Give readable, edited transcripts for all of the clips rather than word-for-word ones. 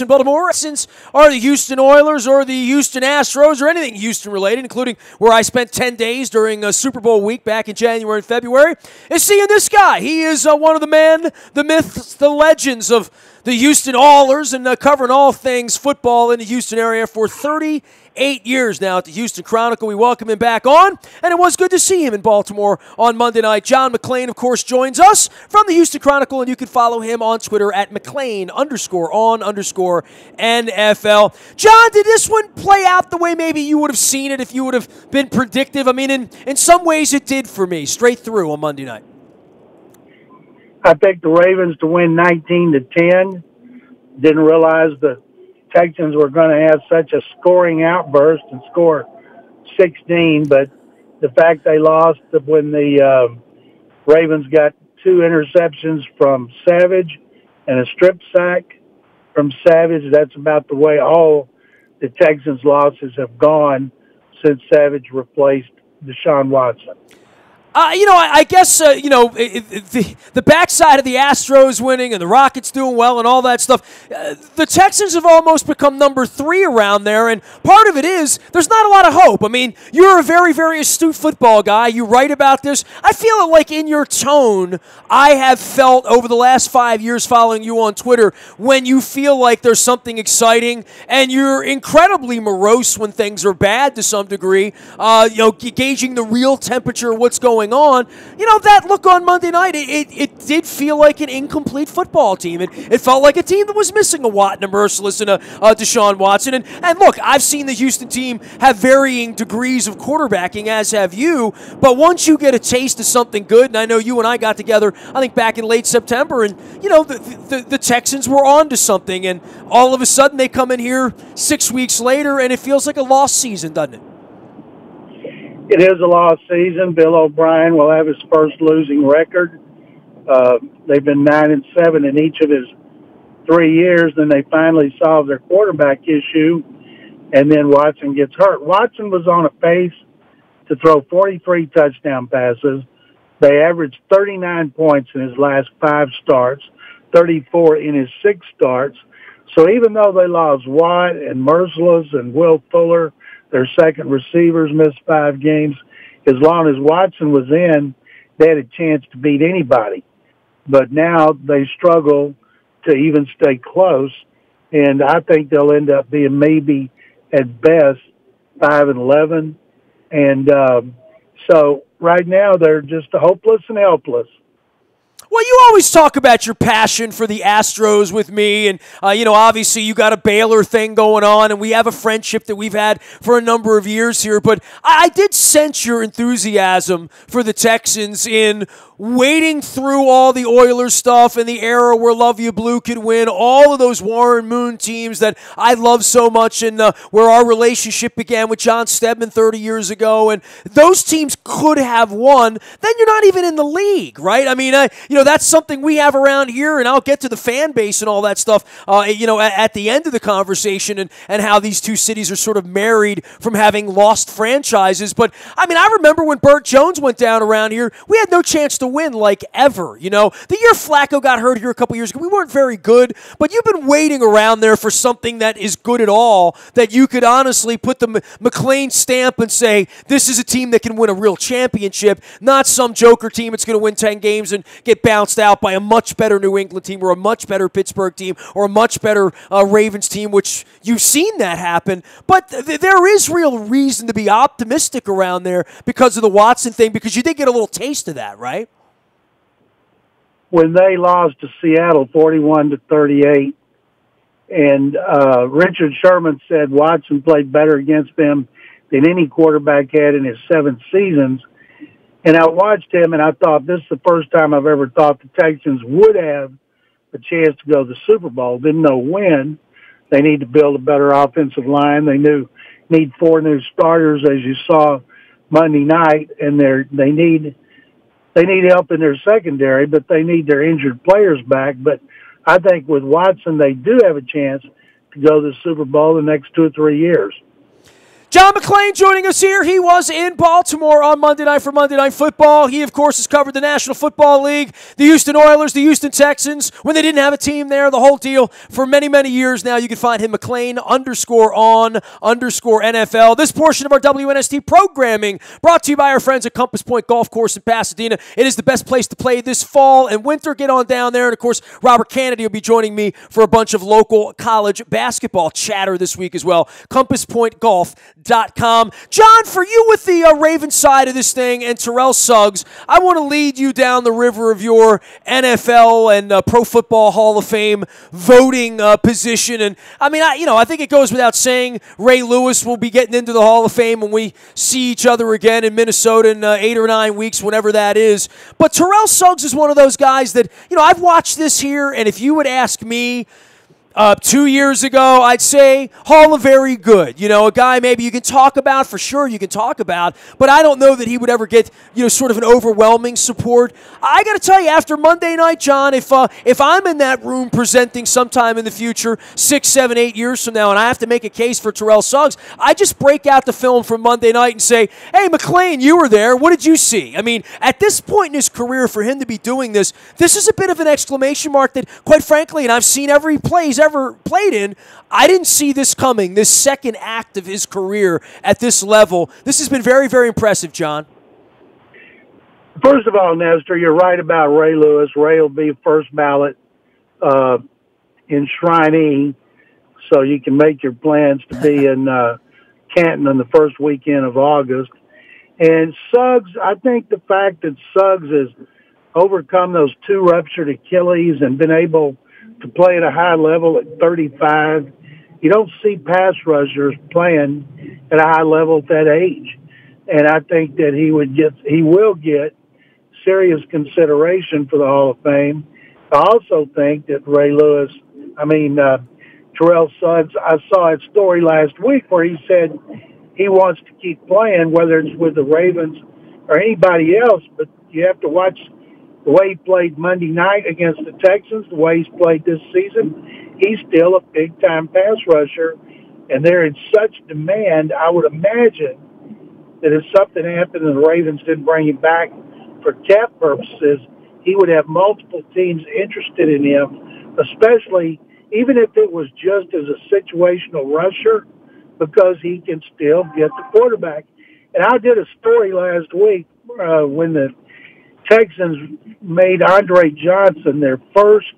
In Baltimore, since are the Houston Oilers or the Houston Astros or anything Houston related, including where I spent 10 days during a Super Bowl week back in January and February, is seeing this guy. He is one of the men, the myths, the legends of the Houston Oilers, and covering all things football in the Houston area for 38 years now at the Houston Chronicle. We welcome him back on, and it was good to see him in Baltimore on Monday night. John McClain, of course, joins us from the Houston Chronicle, and you can follow him on Twitter at McClain_on_NFL. John, did this one play out the way maybe you would have seen it if you would have been predictive? I mean, in some ways it did for me, straight through on Monday night. I picked the Ravens to win 19-10. Didn't realize the Texans were going to have such a scoring outburst and score 16, but the fact they lost when the Ravens got 2 interceptions from Savage and a strip sack from Savage, that's about the way all the Texans' losses have gone since Savage replaced Deshaun Watson. I guess, the backside of the Astros winning and the Rockets doing well and all that stuff, the Texans have almost become number 3 around there, and part of it is there's not a lot of hope. I mean, you're a very, very astute football guy. You write about this. I feel it like in your tone I have felt over the last 5 years following you on Twitter when you feel like there's something exciting, and you're incredibly morose when things are bad to some degree, gauging the real temperature of what's going on. That look on Monday night, it did feel like an incomplete football team. It felt like a team that was missing a Watt and a Merciless and a Deshaun Watson. And look, I've seen the Houston team have varying degrees of quarterbacking, as have you, but once you get a taste of something good, and I know you and I got together, I think back in late September, and the Texans were on to something, and all of a sudden they come in here 6 weeks later, and it feels like a lost season, doesn't it? It is a lost season. Bill O'Brien will have his first losing record. They've been 9-7 in each of his 3 years. Then they finally solved their quarterback issue, and then Watson gets hurt. Watson was on a pace to throw 43 touchdown passes. They averaged 39 points in his last 5 starts, 34 in his 6 starts. So even though they lost Watt and Merciless and Will Fuller, their second receivers missed 5 games, as long as Watson was in, they had a chance to beat anybody. But now they struggle to even stay close, and I think they'll end up being maybe at best 5-11. And so right now they're just hopeless and helpless. Well, you always talk about your passion for the Astros with me, and, obviously you got a Baylor thing going on, and we have a friendship that we've had for a number of years here, but I did sense your enthusiasm for the Texans in wading through all the Oilers stuff and the era where Love You Blue could win, all of those Warren Moon teams that I love so much, and where our relationship began with John Stedman 30 years ago, and those teams could have won, then you're not even in the league, right? I mean, that's something we have around here, and I'll get to the fan base and all that stuff, at the end of the conversation, and how these two cities are sort of married from having lost franchises. But, I mean, I remember when Burt Jones went down around here, we had no chance to win, like, ever. The year Flacco got hurt here a couple years ago, we weren't very good, but you've been waiting around there for something that is good at all, that you could honestly put the McClain stamp and say, this is a team that can win a real championship, not some joker team that's going to win 10 games and get bounced out by a much better New England team or a much better Pittsburgh team or a much better Ravens team, which you've seen that happen. But there is real reason to be optimistic around there because of the Watson thing, because you did get a little taste of that, right? When they lost to Seattle 41-38, and Richard Sherman said Watson played better against them than any quarterback had in his 7 seasons. And I watched him, and I thought, this is the first time I've ever thought the Texans would have a chance to go to the Super Bowl. Didn't know when. They need to build a better offensive line. They need 4 new starters, as you saw Monday night, and they need help in their secondary, but they need their injured players back. But I think with Watson, they do have a chance to go to the Super Bowl the next 2 or 3 years. John McClain joining us here. He was in Baltimore on Monday night for Monday Night Football. He, of course, has covered the National Football League, the Houston Oilers, the Houston Texans, when they didn't have a team there, the whole deal for many, many years now. You can find him, McClain_on_NFL. This portion of our WNST programming brought to you by our friends at Compass Point Golf Course in Pasadena. It is the best place to play this fall and winter. Get on down there. And, of course, Robert Kennedy will be joining me for a bunch of local college basketball chatter this week as well. CompassPointGolf.com. John, for you with the Ravens side of this thing and Terrell Suggs, I want to lead you down the river of your NFL and Pro Football Hall of Fame voting position. And I mean, I think it goes without saying Ray Lewis will be getting into the Hall of Fame when we see each other again in Minnesota in 8 or 9 weeks, whenever that is. But Terrell Suggs is one of those guys that, I've watched this here, and if you would ask me 2 years ago, I'd say Hall of Very Good. A guy maybe you can talk about, for sure you can talk about, but I don't know that he would ever get, sort of an overwhelming support. I got to tell you, after Monday night, John, if I'm in that room presenting sometime in the future, 6, 7, 8 years from now, and I have to make a case for Terrell Suggs, I just break out the film from Monday night and say, hey, McClain, you were there. What did you see? I mean, at this point in his career, for him to be doing this is a bit of an exclamation mark that, quite frankly, and I've seen every play he's ever played in, I didn't see this coming, this second act of his career at this level. This has been very, very impressive, John. First of all, Nestor, you're right about Ray Lewis. Ray will be first ballot enshrinee, so you can make your plans to be in Canton on the first weekend of August. And Suggs, I think the fact that Suggs has overcome those 2 ruptured Achilles and been able to play at a high level at 35. You don't see pass rushers playing at a high level at that age. And I think that he will get serious consideration for the Hall of Fame. I also think that Terrell Suggs, I saw a story last week where he said he wants to keep playing, whether it's with the Ravens or anybody else, but you have to watch the way he played Monday night against the Texans, the way he's played this season. He's still a big-time pass rusher, and they're in such demand. I would imagine that if something happened and the Ravens didn't bring him back for cap purposes, he would have multiple teams interested in him, especially even if it was just as a situational rusher, because he can still get the quarterback. And I did a story last week when the Texans made Andre Johnson their first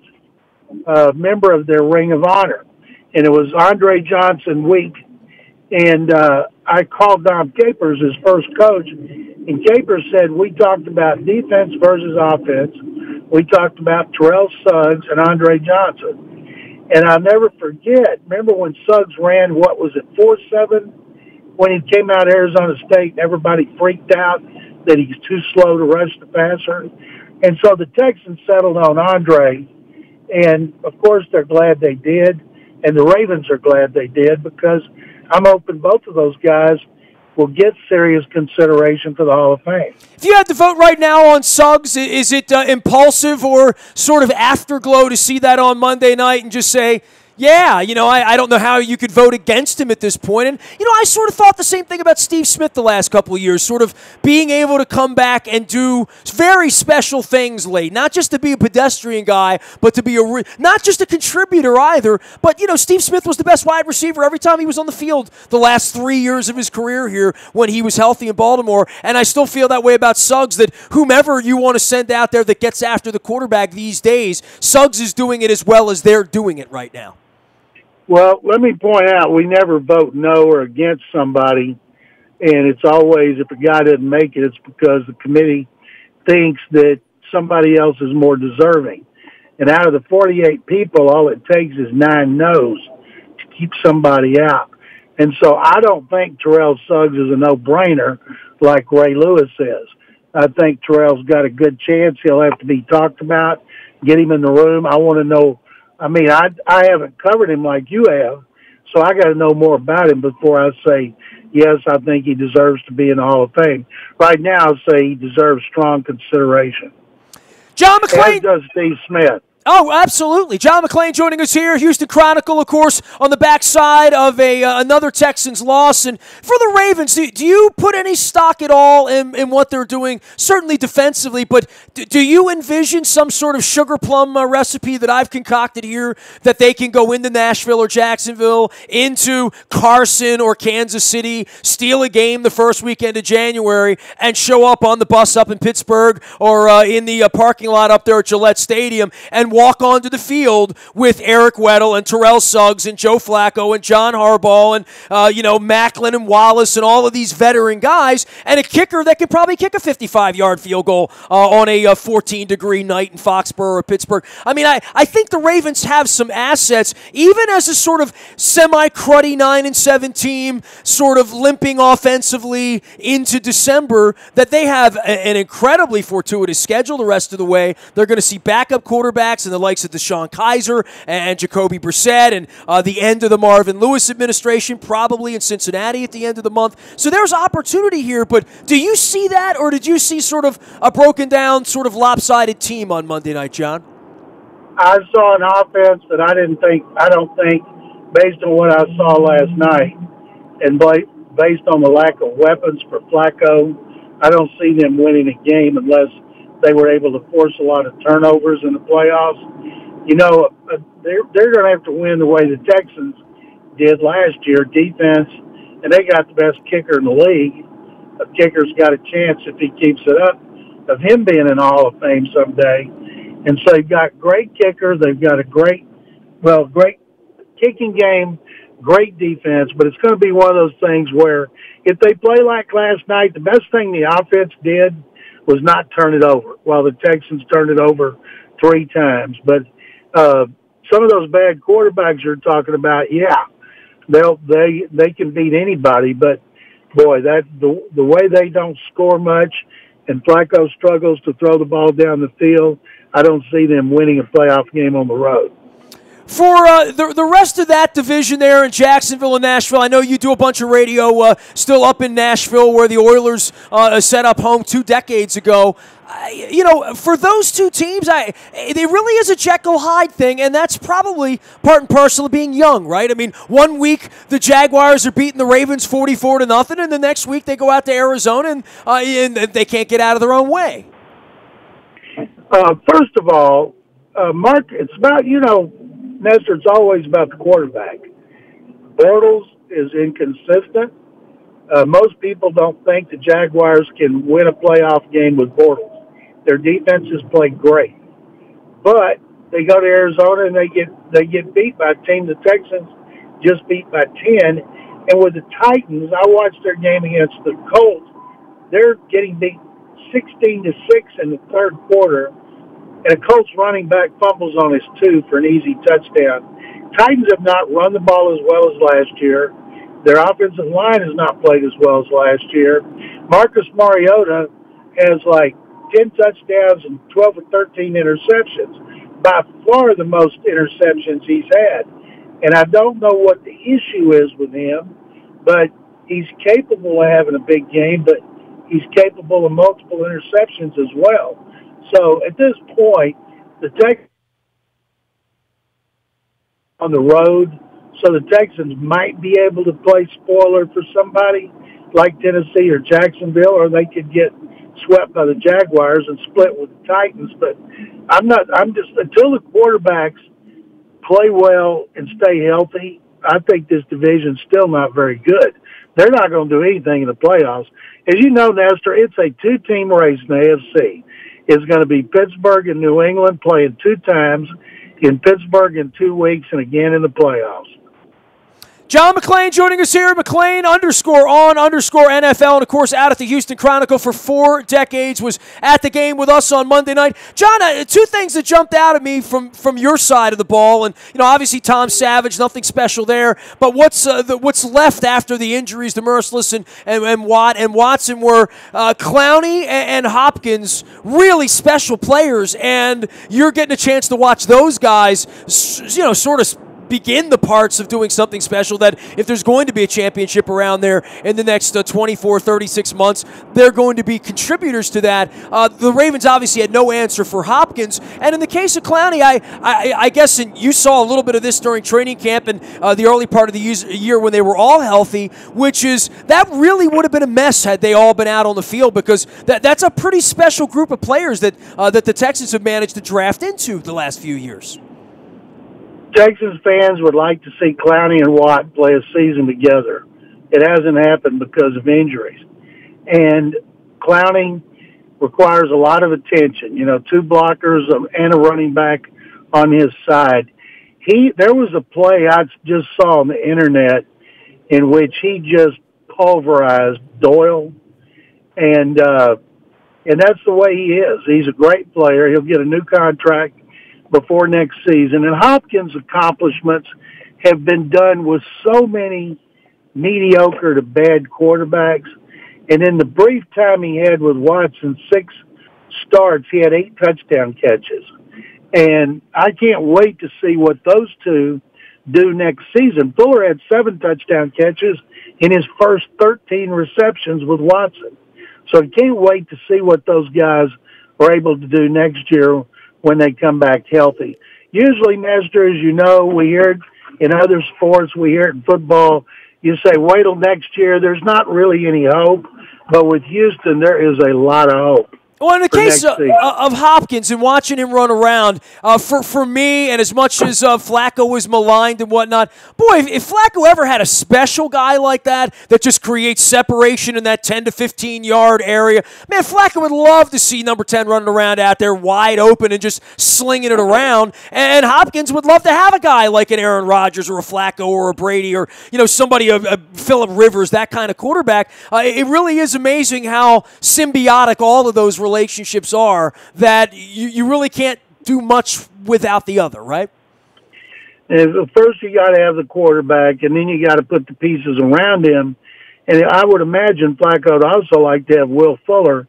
member of their Ring of Honor. And it was Andre Johnson week. And I called Dom Capers, his first coach, and Capers said, we talked about defense versus offense. We talked about Terrell Suggs and Andre Johnson. And I'll never forget, remember when Suggs ran, 4.7? When he came out of Arizona State and everybody freaked out that he's too slow to rush the passer. And so the Texans settled on Andre. And, of course, they're glad they did. And the Ravens are glad they did, because I'm hoping both of those guys will get serious consideration for the Hall of Fame. If you had to vote right now on Suggs, is it impulsive or sort of afterglow to see that on Monday night and just say, yeah, I don't know how you could vote against him at this point. And, I sort of thought the same thing about Steve Smith the last couple of years, sort of being able to come back and do very special things late. Not just to be a pedestrian guy, but to be not just a contributor either. But, Steve Smith was the best wide receiver every time he was on the field the last 3 years of his career here when he was healthy in Baltimore. And I still feel that way about Suggs, that whomever you want to send out there that gets after the quarterback these days, Suggs is doing it as well as they're doing it right now. Well, let me point out, we never vote no or against somebody, and it's always, if a guy doesn't make it, it's because the committee thinks that somebody else is more deserving. And out of the 48 people, all it takes is 9 no's to keep somebody out. And so I don't think Terrell Suggs is a no-brainer like Ray Lewis is. I think Terrell's got a good chance. He'll have to be talked about, get him in the room. I want to know. I mean, I haven't covered him like you have, so I got to know more about him before I say, yes, I think he deserves to be in the Hall of Fame. Right now, I'll say he deserves strong consideration. John McClain. As does Steve Smith. Oh, absolutely. John McClain joining us here. Houston Chronicle, of course, on the backside of another Texans loss. And for the Ravens, do you put any stock at all in what they're doing? Certainly defensively, but do you envision some sort of sugar plum recipe that I've concocted here that they can go into Nashville or Jacksonville, into Carson or Kansas City, steal a game the first weekend of January, and show up on the bus up in Pittsburgh or in the parking lot up there at Gillette Stadium and walk onto the field with Eric Weddle and Terrell Suggs and Joe Flacco and John Harbaugh and, McClain and Wallace and all of these veteran guys, and a kicker that could probably kick a 55-yard field goal on a 14-degree night in Foxborough or Pittsburgh. I mean, I think the Ravens have some assets, even as a sort of semi-cruddy 9-7 team, sort of limping offensively into December, that they have an incredibly fortuitous schedule the rest of the way. They're going to see backup quarterbacks and the likes of DeShone Kizer and Jacoby Brissett and the end of the Marvin Lewis administration, probably in Cincinnati at the end of the month. So there's opportunity here, but do you see that, or did you see sort of a broken down, sort of lopsided team on Monday night, John? I saw an offense that I don't think, based on what I saw last night, and based on the lack of weapons for Flacco, I don't see them winning a game unless they were able to force a lot of turnovers in the playoffs. They're going to have to win the way the Texans did last year, defense, and they got the best kicker in the league. A kicker's got a chance, if he keeps it up, of him being in the Hall of Fame someday. And so they've got great kicker. They've got a great kicking game, great defense, but it's going to be one of those things where if they play like last night, the best thing the offense did was not turn it over, while the Texans turned it over 3 times. But some of those bad quarterbacks you're talking about, yeah, they can beat anybody. But boy, the way they don't score much, and Flacco struggles to throw the ball down the field, I don't see them winning a playoff game on the road. For the rest of that division there in Jacksonville and Nashville, I know you do a bunch of radio still up in Nashville where the Oilers set up home 2 decades ago. For those two teams, it really is a Jekyll-Hyde thing, and that's probably part and parcel of being young, right? I mean, one week the Jaguars are beating the Ravens 44-0, and the next week they go out to Arizona and they can't get out of their own way. First of all, Mark, it's about, Nestor, it's always about the quarterback. Bortles is inconsistent. Most people don't think the Jaguars can win a playoff game with Bortles. Their defenses play great, but they go to Arizona and they get beat by a team the Texans just beat by 10. And with the Titans, I watched their game against the Colts. They're getting beat 16-6 in the third quarter, and a Colts running back fumbles on his 2 for an easy touchdown. Titans have not run the ball as well as last year. Their offensive line has not played as well as last year. Marcus Mariota has like 10 touchdowns and 12 or 13 interceptions. By far the most interceptions he's had. And I don't know what the issue is with him, but he's capable of having a big game, but he's capable of multiple interceptions as well. So at this point, the Texans on the road, so the Texans might be able to play spoiler for somebody like Tennessee or Jacksonville, or they could get swept by the Jaguars and split with the Titans. But I'm just until the quarterbacks play well and stay healthy, I think this division's still not very good. They're not going to do anything in the playoffs. As you know, Nestor, it's a 2-team race in the AFC. It's going to be Pittsburgh and New England playing 2 times, in Pittsburgh in 2 weeks, and again in the playoffs. John McClain joining us here, McClain_on_NFL, and of course out at the Houston Chronicle for 4 decades, was at the game with us on Monday night. John, 2 things that jumped out at me from your side of the ball, and obviously Tom Savage, nothing special there, but what's left after the injuries to Merciless and Watt and Watson were Clowney and Hopkins, really special players, and you're getting a chance to watch those guys, sort of begin the parts of doing something special, that if there's going to be a championship around there in the next 24, 36 months, they're going to be contributors to that. The Ravens obviously had no answer for Hopkins. And in the case of Clowney, I guess you saw a little bit of this during training camp and the early part of the year when they were all healthy, which is that really would have been a mess had they all been out on the field, because that's a pretty special group of players that the Texans have managed to draft into the last few years. Texans fans would like to see Clowney and Watt play a season together. It hasn't happened because of injuries. And Clowney requires a lot of attention, 2 blockers and a running back on his side. There was a play I just saw on the internet in which he just pulverized Doyle, and that's the way he is. He's a great player. He'll get a new contract before next season. And Hopkins' accomplishments have been done with so many mediocre to bad quarterbacks. And in the brief time he had with Watson, 6 starts, he had 8 touchdown catches. And I can't wait to see what those two do next season. Fuller had 7 touchdown catches in his first 13 receptions with Watson. So I can't wait to see what those guys are able to do next year when they come back healthy. Usually, Nestor, as you know, we hear it in other sports, we hear it in football. You say, wait till next year. There's not really any hope. But with Houston, there is a lot of hope. Well, in the case of Hopkins and watching him run around, for me, and as much as Flacco was maligned and whatnot, boy, if Flacco ever had a special guy like that just creates separation in that 10 to 15-yard area, man, Flacco would love to see number 10 running around out there wide open and just slinging it around. And Hopkins would love to have a guy like an Aaron Rodgers or a Flacco or a Brady or, somebody, a Phillip Rivers, that kind of quarterback. It really is amazing how symbiotic all of those relationships are, that you really can't do much without the other, right? And first you got to have the quarterback, and then you got to put the pieces around him. And I would imagine Flacco would also like to have Will Fuller,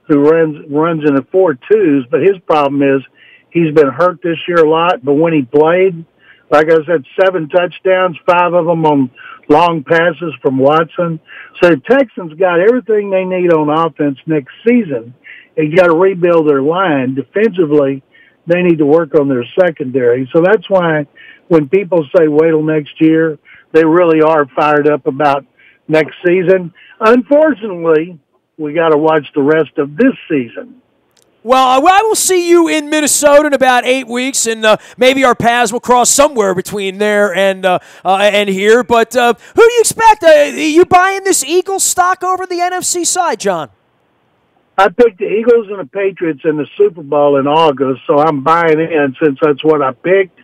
who runs in the 4-2s, but his problem is he's been hurt this year a lot. But when he played, like I said, 7 touchdowns, 5 of them on long passes from Watson. So the Texans got everything they need on offense next season. They got to rebuild their line. Defensively, they need to work on their secondary. So that's why when people say wait till next year, they really are fired up about next season. Unfortunately, we got to watch the rest of this season. Well, I will see you in Minnesota in about 8 weeks, and maybe our paths will cross somewhere between there and here. But who do you expect? You buying this Eagles stock over the NFC side, John? I picked the Eagles and the Patriots in the Super Bowl in August, so I'm buying in since that's what I picked.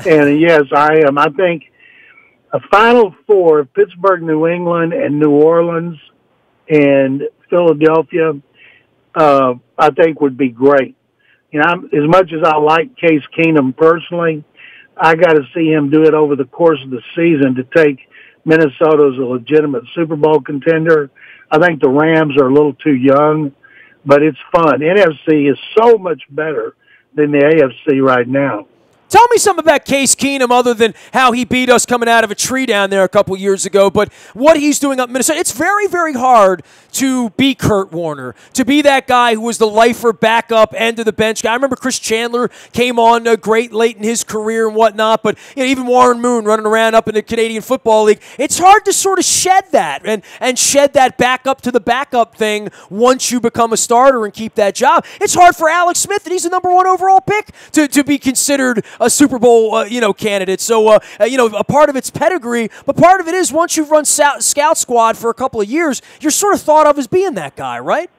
And, yes, I am. I think a Final Four, Pittsburgh, New England, and New Orleans and Philadelphia, I think would be great. As much as I like Case Keenum personally, I got to see him do it over the course of the season to take Minnesota as a legitimate Super Bowl contender. I think the Rams are a little too young, but it's fun. NFC is so much better than the AFC right now. Tell me something about Case Keenum other than how he beat us coming out of a tree down there a couple years ago, but what he's doing up in Minnesota. It's very, very hard to be Kurt Warner, to be that guy who was the lifer backup end of the bench guy. I remember Chris Chandler came on great late in his career and whatnot, but even Warren Moon running around up in the Canadian Football League. It's hard to sort of shed that and shed that backup to the backup thing once you become a starter and keep that job. It's hard for Alex Smith, and he's the #1 overall pick, to be considered a Super Bowl, candidate. So, a part of it's pedigree, but part of it is once you've run scout squad for a couple of years, you're sort of thought of as being that guy, right?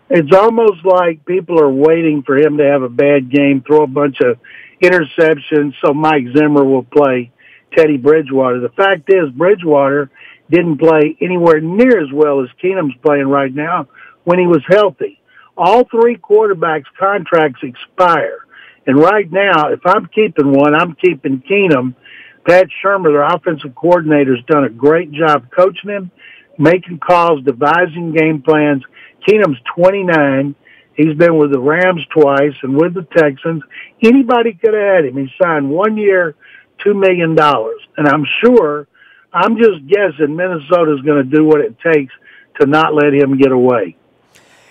It's almost like people are waiting for him to have a bad game, throw a bunch of interceptions so Mike Zimmer will play Teddy Bridgewater. The fact is Bridgewater didn't play anywhere near as well as Keenum's playing right now when he was healthy. All 3 quarterbacks' contracts expire. And right now, if I'm keeping one, I'm keeping Keenum. Pat Shermer, their offensive coordinator, has done a great job coaching him, making calls, devising game plans. Keenum's 29. He's been with the Rams twice and with the Texans. Anybody could have had him. He signed 1 year, $2 million. And I'm just guessing Minnesota's going to do what it takes to not let him get away.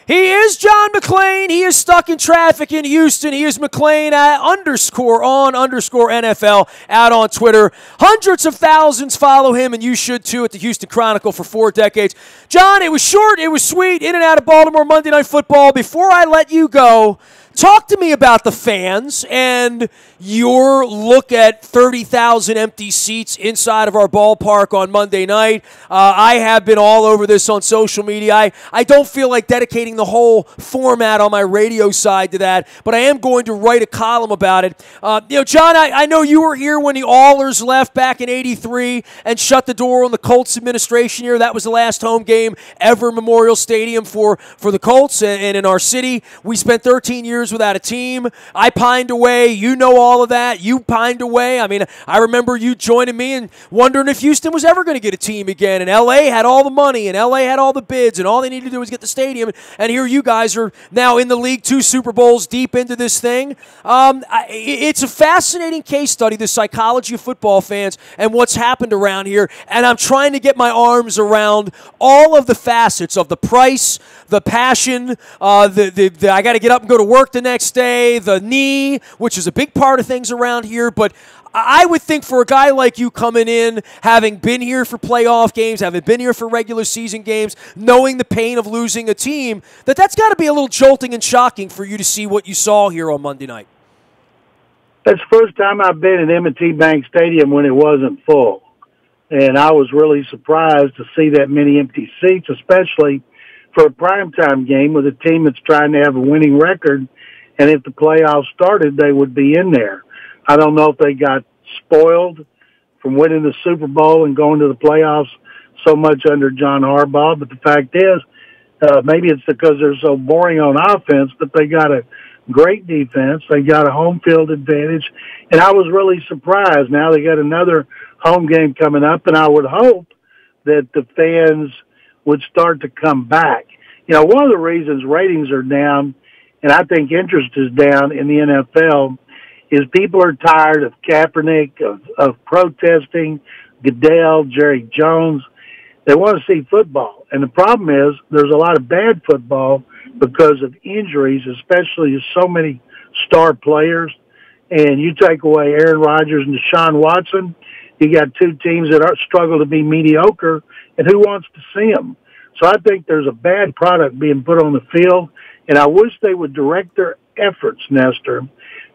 He is John McClain. He is stuck in traffic in Houston. He is McClain _on_NFL out on Twitter. Hundreds of thousands follow him, and you should too, at the Houston Chronicle for 4 decades. John, it was short, it was sweet, in and out of Baltimore Monday Night Football. Before I let you go, talk to me about the fans and your look at 30,000 empty seats inside of our ballpark on Monday night. I have been all over this on social media. I don't feel like dedicating the whole format on my radio side to that, but I am going to write a column about it. John, I know you were here when the Allers left back in '83 and shut the door on the Colts administration here. That was the last home game ever, Memorial Stadium for the Colts, and in our city. We spent 13 years without a team. I pined away. You know all of that. You pined away. I mean, I remember you joining me and wondering if Houston was ever going to get a team again. And L.A. had all the money, and L.A. had all the bids, and all they needed to do was get the stadium. And here you guys are now in the league, 2 Super Bowls deep into this thing. It's a fascinating case study, the psychology of football fans and what's happened around here. And I'm trying to get my arms around all of the facets of the price, the passion, I got to get up and go to work the next day, the knee, which is a big part of things around here. But I would think for a guy like you coming in, having been here for playoff games, having been here for regular season games, knowing the pain of losing a team, that's got to be a little jolting and shocking for you to see what you saw here on Monday night. That's the first time I've been at M&T Bank Stadium when it wasn't full. And I was really surprised to see that many empty seats, especially for a primetime game with a team that's trying to have a winning record. And if the playoffs started, they would be in there. I don't know if they got spoiled from winning the Super Bowl and going to the playoffs so much under John Harbaugh, but the fact is, maybe it's because they're so boring on offense, but they got a great defense. They got a home field advantage, and I was really surprised. Now they got another home game coming up, and I would hope that the fans would start to come back. One of the reasons ratings are down, and I think interest is down in the NFL, is people are tired of Kaepernick, of protesting, Goodell, Jerry Jones. They want to see football. And the problem is there's a lot of bad football because of injuries, especially to so many star players. And you take away Aaron Rodgers and Deshaun Watson, you got 2 teams that struggle to be mediocre, and who wants to see them? So I think there's a bad product being put on the field, and I wish they would direct their efforts, Nestor,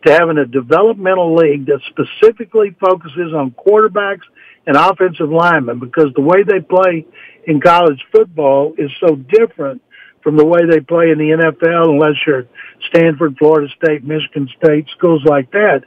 to having a developmental league that specifically focuses on quarterbacks and offensive linemen, because the way they play in college football is so different from the way they play in the NFL, unless you're Stanford, Florida State, Michigan State, schools like that.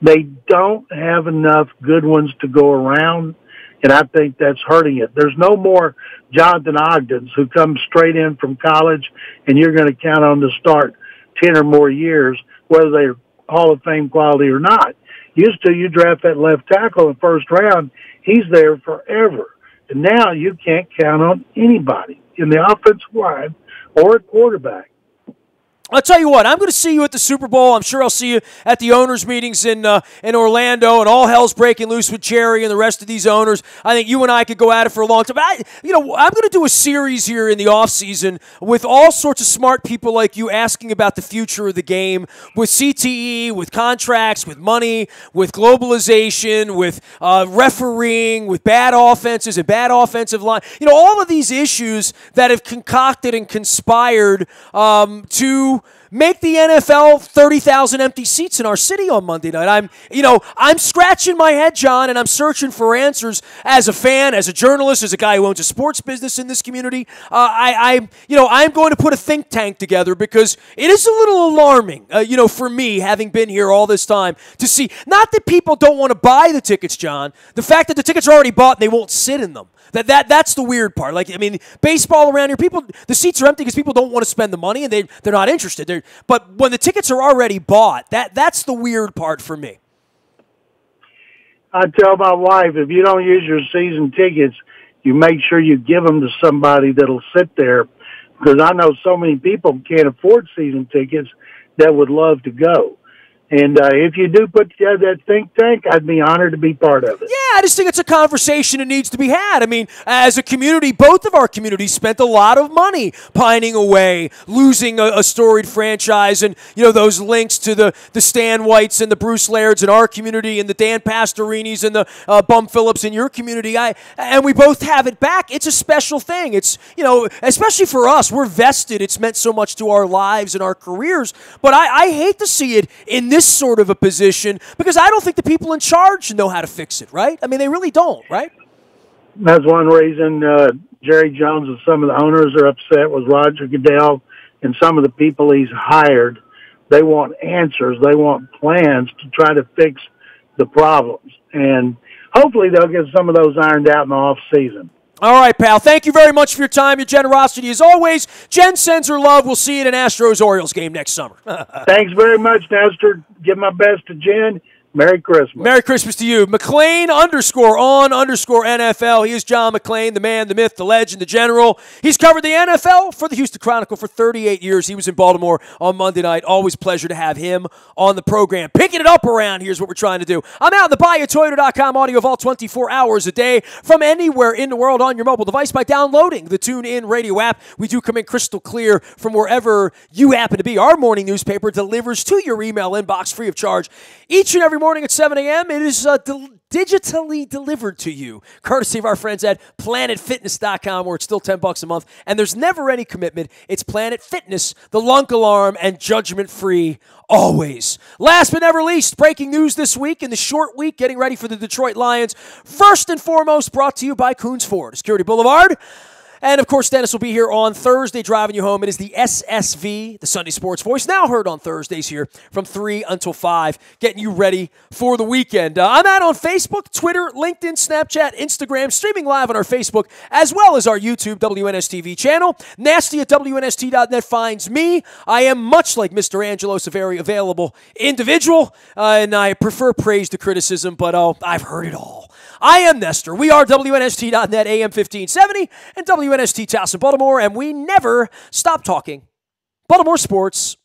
They don't have enough good ones to go around, and I think that's hurting it. There's no more Jonathan Ogdens who come straight in from college, and you're going to count on to start 10 or more years, whether they're Hall of Fame quality or not. Used to, you draft that left tackle in the first round, he's there forever. And now you can't count on anybody in the offensive line or at quarterback. I'll tell you what, I'm going to see you at the Super Bowl. I'm sure I'll see you at the owners' meetings in Orlando, and all hell's breaking loose with Jerry and the rest of these owners. I think you and I could go at it for a long time. I'm going to do a series here in the offseason with all sorts of smart people like you asking about the future of the game, with CTE, with contracts, with money, with globalization, with refereeing, with bad offenses and bad offensive line. All of these issues that have concocted and conspired to make the NFL 30,000 empty seats in our city on Monday night. I'm scratching my head, John, and I'm searching for answers as a fan, as a journalist, as a guy who owns a sports business in this community. I'm going to put a think tank together because it is a little alarming, for me, having been here all this time, to see, not that people don't want to buy the tickets, John, the fact that the tickets are already bought and they won't sit in them. That's the weird part. Baseball around here, the seats are empty because people don't want to spend the money and they're not interested. But when the tickets are already bought, that's the weird part for me. I tell my wife, if you don't use your season tickets, you make sure you give them to somebody that'll sit there, because I know so many people can't afford season tickets that would love to go. And if you do put together that think tank, I'd be honored to be part of it. Yeah, I just think it's a conversation that needs to be had. I mean, as a community, both of our communities spent a lot of money pining away, losing a storied franchise, and those links to the Stan Whites and the Bruce Lairds in our community, and the Dan Pastorinis and the Bum Phillips in your community. And we both have it back. It's a special thing. It's especially for us, we're vested. It's meant so much to our lives and our careers. But I hate to see it in this sort of a position, because I don't think the people in charge know how to fix it, right? I mean, they really don't, right? That's one reason Jerry Jones and some of the owners are upset with Roger Goodell and some of the people he's hired. They want answers. They want plans to try to fix the problems. And hopefully they'll get some of those ironed out in the off season. All right, pal. Thank you very much for your time, your generosity as always. Jen sends her love. We'll see you at an Astros-Orioles game next summer. Thanks very much, Nestor. Give my best to Jen. Merry Christmas. Merry Christmas to you. McClain _on_NFL. He is John McClain, the man, the myth, the legend, the general. He's covered the NFL for the Houston Chronicle for 38 years. He was in Baltimore on Monday night. Always a pleasure to have him on the program. Picking it up around here is what we're trying to do. I'm out in the BuyAToyota.com audio vault 24 hours a day from anywhere in the world on your mobile device by downloading the TuneIn Radio app. We do come in crystal clear from wherever you happen to be. Our morning newspaper delivers to your email inbox free of charge each and every morning at 7 a.m. It is digitally delivered to you, courtesy of our friends at PlanetFitness.com, where it's still $10 a month, and there's never any commitment. It's Planet Fitness, the lunk alarm, and judgment-free always. Last but never least, breaking news this week in the short week, getting ready for the Detroit Lions. First and foremost, brought to you by Coons Ford, Security Boulevard. And, of course, Dennis will be here on Thursday driving you home. It is the SSV, the Sunday Sports Voice, now heard on Thursdays here from 3 until 5, getting you ready for the weekend. I'm out on Facebook, Twitter, LinkedIn, Snapchat, Instagram, streaming live on our Facebook, as well as our YouTube WNSTV channel. Nasty at WNST.net finds me. I am, much like Mr. Angelos, a very available individual, and I prefer praise to criticism, but I've heard it all. I am Nestor. We are WNST.net, AM 1570, and WNST Towson, Baltimore, and we never stop talking Baltimore sports.